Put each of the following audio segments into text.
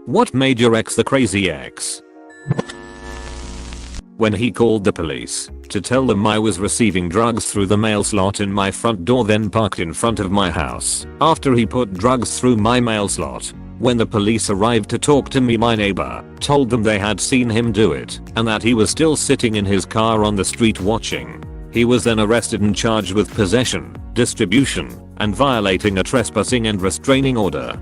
What made your ex the crazy ex? When he called the police to tell them I was receiving drugs through the mail slot in my front door, then parked in front of my house after he put drugs through my mail slot. When the police arrived to talk to me, my neighbor told them they had seen him do it and that he was still sitting in his car on the street watching. He was then arrested and charged with possession, distribution, and violating a trespassing and restraining order.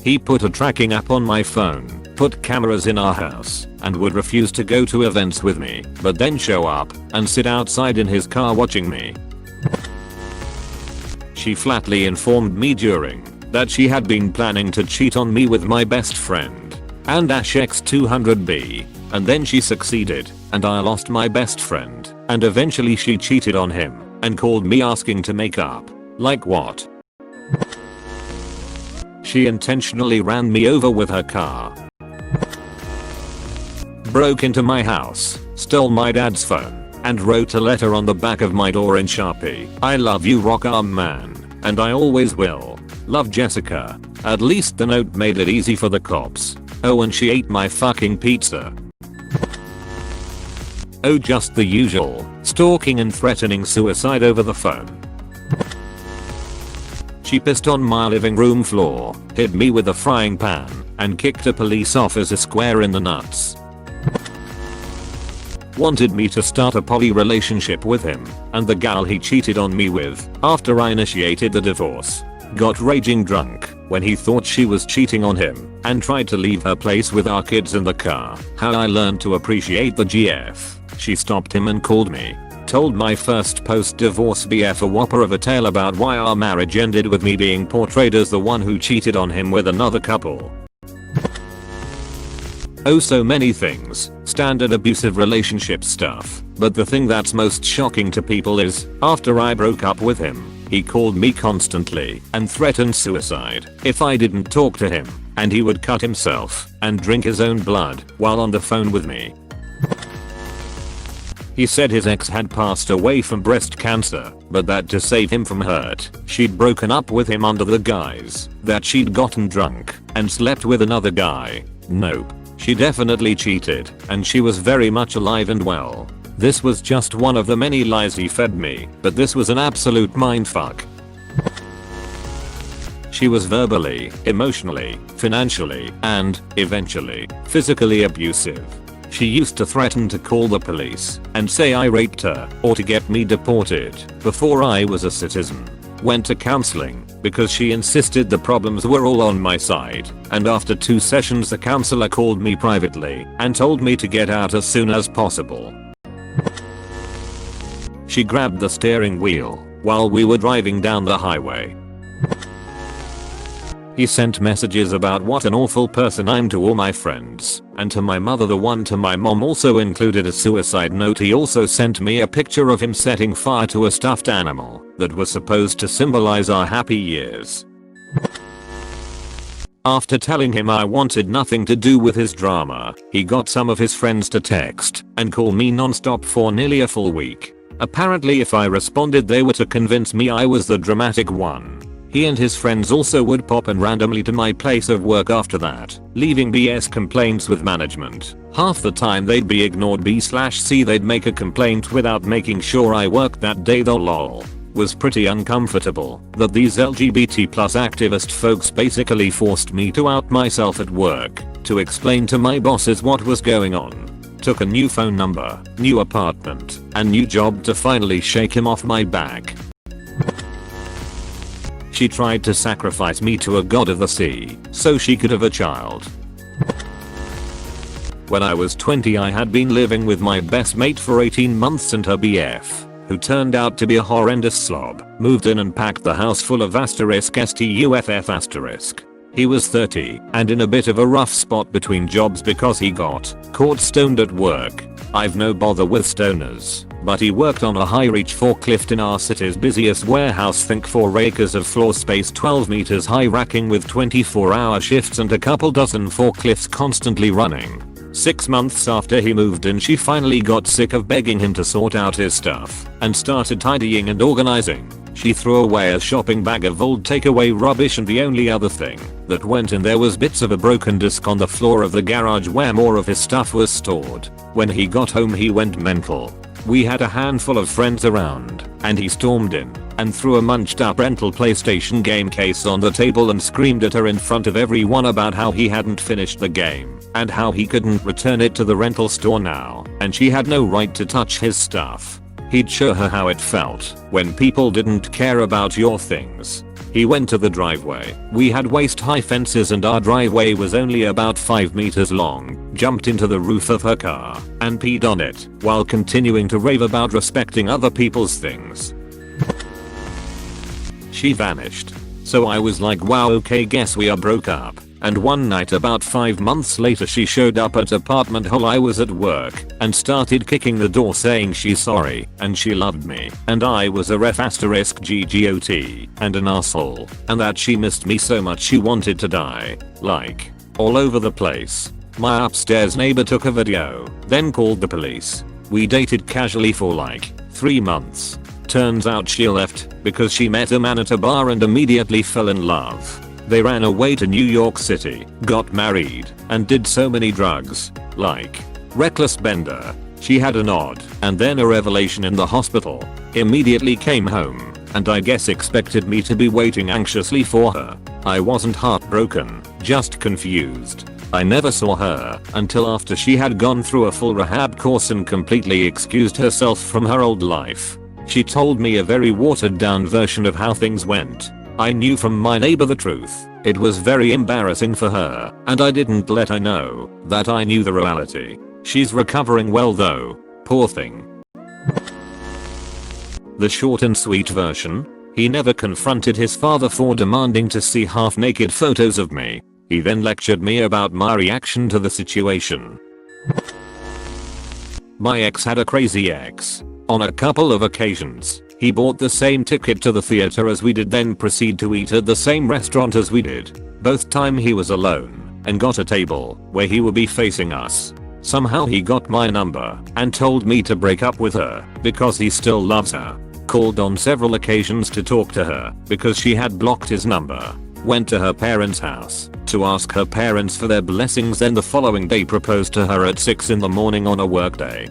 He put a tracking app on my phone, put cameras in our house, and would refuse to go to events with me, but then show up and sit outside in his car watching me. She flatly informed me during that she had been planning to cheat on me with my best friend and X200B, and then she succeeded and I lost my best friend, and eventually she cheated on him and called me asking to make up. Like what? She intentionally ran me over with her car, broke into my house, stole my dad's phone, and wrote a letter on the back of my door in Sharpie. I love you, rock arm man, and I always will. Love, Jessica. At least the note made it easy for the cops. Oh, and she ate my fucking pizza. Oh, just the usual, stalking and threatening suicide over the phone. She pissed on my living room floor, hit me with a frying pan, and kicked a police officer square in the nuts. Wanted me to start a poly relationship with him and the gal he cheated on me with after I initiated the divorce. Got raging drunk when he thought she was cheating on him and tried to leave her place with our kids in the car. How I learned to appreciate the GF. She stopped him and called me. Told my first post-divorce BF a whopper of a tale about why our marriage ended with me being portrayed as the one who cheated on him with another couple. Oh, so many things, standard abusive relationship stuff, but the thing that's most shocking to people is, after I broke up with him, he called me constantly and threatened suicide if I didn't talk to him, and he would cut himself and drink his own blood while on the phone with me. He said his ex had passed away from breast cancer, but that to save him from hurt, she'd broken up with him under the guise that she'd gotten drunk and slept with another guy. Nope. She definitely cheated, and she was very much alive and well. This was just one of the many lies he fed me, but this was an absolute mindfuck. She was verbally, emotionally, financially, and, eventually, physically abusive. She used to threaten to call the police and say I raped her or to get me deported before I was a citizen. Went to counseling because she insisted the problems were all on my side, and after 2 sessions the counselor called me privately and told me to get out as soon as possible. She grabbed the steering wheel while we were driving down the highway. He sent messages about what an awful person I'm to all my friends, and to my mother. The one to my mom also included a suicide note. He also sent me a picture of him setting fire to a stuffed animal that was supposed to symbolize our happy years. After telling him I wanted nothing to do with his drama, he got some of his friends to text and call me non-stop for nearly a full week. Apparently if I responded they were to convince me I was the dramatic one. He and his friends also would pop in randomly to my place of work after that, leaving BS complaints with management. Half the time they'd be ignored. B/C they'd make a complaint without making sure I worked that day. The lol. Was pretty uncomfortable that these LGBT+ activist folks basically forced me to out myself at work, to explain to my bosses what was going on. Took a new phone number, new apartment, and new job to finally shake him off my back. She tried to sacrifice me to a god of the sea so she could have a child. When I was 20 I had been living with my best mate for 18 months and her BF, who turned out to be a horrendous slob, moved in and packed the house full of *STUFF*. He was 30 and in a bit of a rough spot between jobs because he got caught stoned at work. I've no bother with stoners, but he worked on a high-reach forklift in our city's busiest warehouse. Think 4 acres of floor space, 12 meters high, racking with 24-hour shifts and a couple dozen forklifts constantly running. 6 months after he moved in she finally got sick of begging him to sort out his stuff and started tidying and organizing. She threw away a shopping bag of old takeaway rubbish, and the only other thing that went in there was bits of a broken disc on the floor of the garage where more of his stuff was stored. When he got home he went mental. We had a handful of friends around, and he stormed in and threw a munched up rental PlayStation game case on the table and screamed at her in front of everyone about how he hadn't finished the game and how he couldn't return it to the rental store now, and she had no right to touch his stuff. He'd show her how it felt when people didn't care about your things. He went to the driveway. We had waist-high fences and our driveway was only about 5 meters long, jumped into the roof of her car and peed on it while continuing to rave about respecting other people's things. She vanished. So I was like, wow, okay, guess we are broke up. And one night about 5 months later she showed up at apartment while I was at work and started kicking the door saying she's sorry and she loved me and I was a ref*GGOT and an asshole and that she missed me so much she wanted to die. Like, all over the place. My upstairs neighbor took a video, then called the police. We dated casually for like 3 months. Turns out she left because she met a man at a bar and immediately fell in love. They ran away to New York City, got married, and did so many drugs. Like, reckless bender. She had an odd and then a revelation in the hospital. Immediately came home, and I guess expected me to be waiting anxiously for her. I wasn't heartbroken, just confused. I never saw her until after she had gone through a full rehab course and completely excused herself from her old life. She told me a very watered down version of how things went. I knew from my neighbor the truth. It was very embarrassing for her, and I didn't let her know that I knew the reality. She's recovering well though. Poor thing. The short and sweet version? He never confronted his father for demanding to see half-naked photos of me. He then lectured me about my reaction to the situation. My ex had a crazy ex. On a couple of occasions, he bought the same ticket to the theater as we did, then proceed to eat at the same restaurant as we did. Both time he was alone and got a table where he would be facing us. Somehow he got my number and told me to break up with her because he still loves her. Called on several occasions to talk to her because she had blocked his number. Went to her parents' house to ask her parents for their blessings, then the following day proposed to her at 6 in the morning on a workday.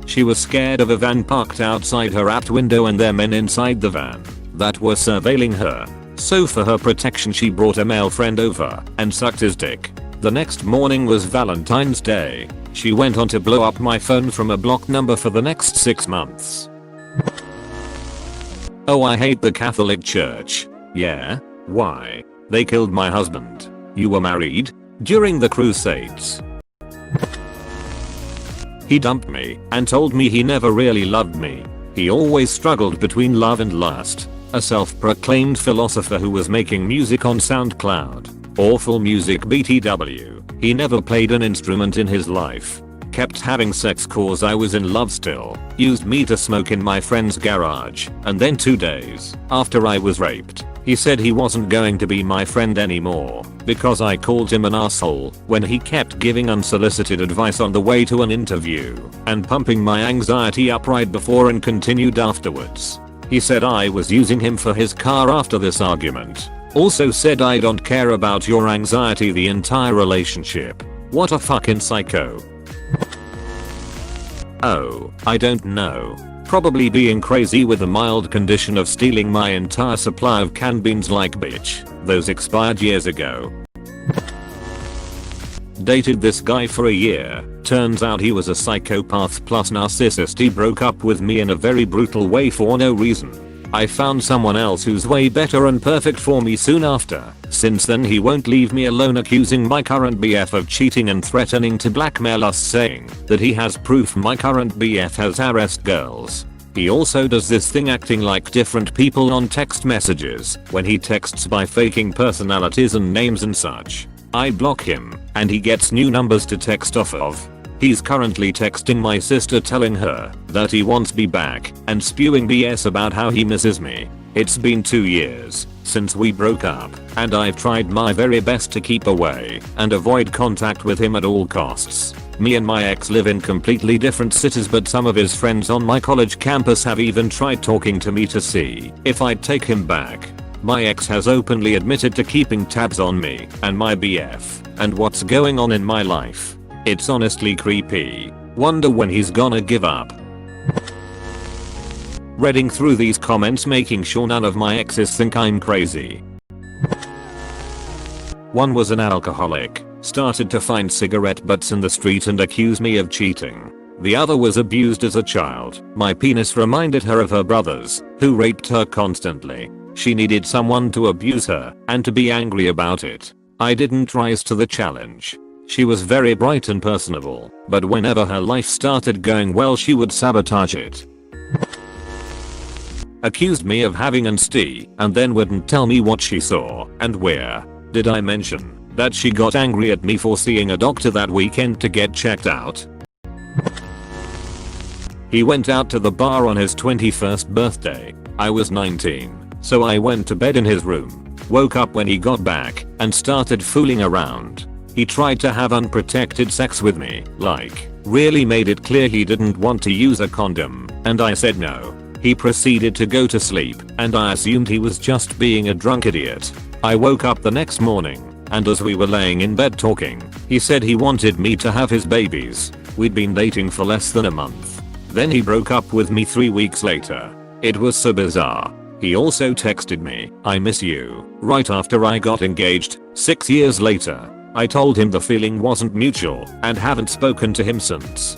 She was scared of a van parked outside her apt window and there men inside the van that were surveilling her. So for her protection she brought a male friend over and sucked his dick. The next morning was Valentine's Day. She went on to blow up my phone from a blocked number for the next 6 months. Oh, I hate the Catholic Church. Yeah? Why? They killed my husband. You were married? During the Crusades. He dumped me and told me he never really loved me. He always struggled between love and lust. A self-proclaimed philosopher who was making music on SoundCloud. Awful music BTW. He never played an instrument in his life. Kept having sex cause I was in love still. Used me to smoke in my friend's garage. And then 2 days after I was raped, he said he wasn't going to be my friend anymore because I called him an asshole when he kept giving unsolicited advice on the way to an interview and pumping my anxiety up right before and continued afterwards. He said I was using him for his car after this argument. Also said I don't care about your anxiety the entire relationship. What a fucking psycho. Oh, I don't know. Probably being crazy with a mild condition of stealing my entire supply of canned beans like bitch. Those expired years ago. Dated this guy for a year. Turns out he was a psychopath plus narcissist. He broke up with me in a very brutal way for no reason. I found someone else who's way better and perfect for me soon after. Since then he won't leave me alone, accusing my current BF of cheating and threatening to blackmail us, saying that he has proof my current BF has harassed girls. He also does this thing acting like different people on text messages when he texts by faking personalities and names and such. I block him and he gets new numbers to text off of. He's currently texting my sister telling her that he wants me back and spewing BS about how he misses me. It's been 2 years since we broke up and I've tried my very best to keep away and avoid contact with him at all costs. Me and my ex live in completely different cities, but some of his friends on my college campus have even tried talking to me to see if I'd take him back. My ex has openly admitted to keeping tabs on me and my BF and what's going on in my life. It's honestly creepy. Wonder when he's gonna give up. Reading through these comments, making sure none of my exes think I'm crazy. One was an alcoholic, started to find cigarette butts in the street and accused me of cheating. The other was abused as a child. My penis reminded her of her brothers, who raped her constantly. She needed someone to abuse her and to be angry about it. I didn't rise to the challenge. She was very bright and personable, but whenever her life started going well she would sabotage it. Accused me of having an ST and then wouldn't tell me what she saw and where. Did I mention that she got angry at me for seeing a doctor that weekend to get checked out? He went out to the bar on his 21st birthday. I was 19, so I went to bed in his room. Woke up when he got back and started fooling around. He tried to have unprotected sex with me, like, really made it clear he didn't want to use a condom, and I said no. He proceeded to go to sleep, and I assumed he was just being a drunk idiot. I woke up the next morning, and as we were laying in bed talking, he said he wanted me to have his babies. We'd been dating for less than a month. Then he broke up with me 3 weeks later. It was so bizarre. He also texted me, "I miss you," right after I got engaged, 6 years later. I told him the feeling wasn't mutual and haven't spoken to him since.